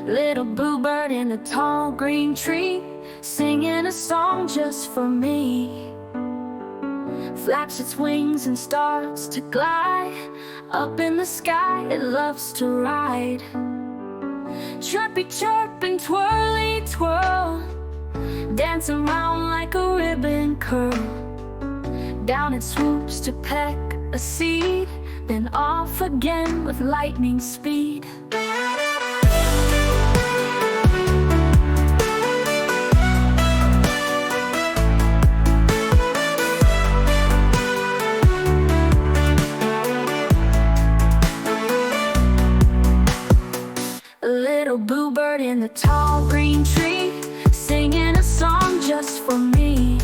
Little bluebird in a tall green tree, singing a song just for me. Flaps its wings and starts to glide. Up in the sky it loves to ride. Chirpy chirp and twirly twirl, dancing round like a ribbon curl. Down it swoops to peck a seed, then off again with lightning speed. A little bluebird in the tall green tree, singing a song just for me.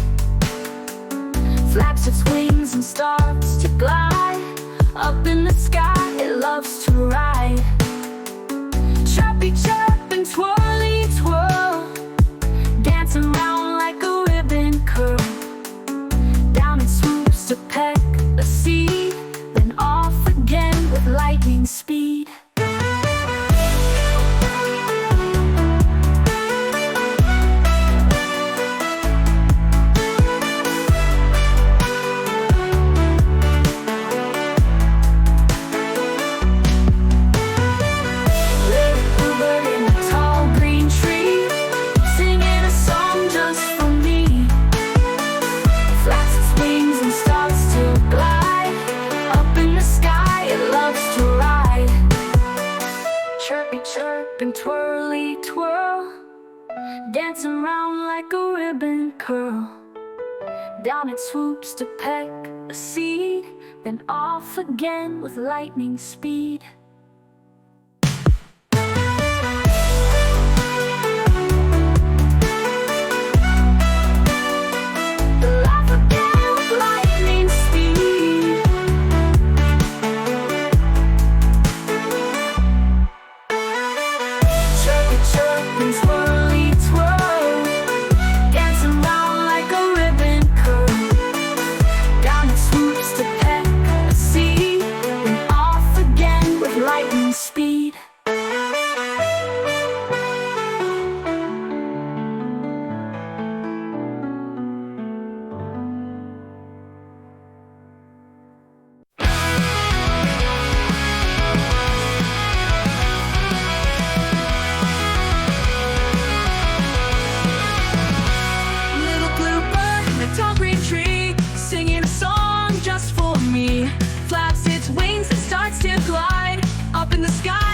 Flaps its wings and starts to glide. Up in the sky it loves to ride. Chirpy chirp and twirly twirl, dancing round like a ribbon curl. Down it swoops to peck a seed, then off again with lightning speed. Chirp and twirly twirl, dancing round like a ribbon curl. Down it swoops to peck a seed, then off again with lightning speed. Speed. Little bluebird in a tall green tree, singing a song just for me. Flaps its wings and starts to glide. Up in the sky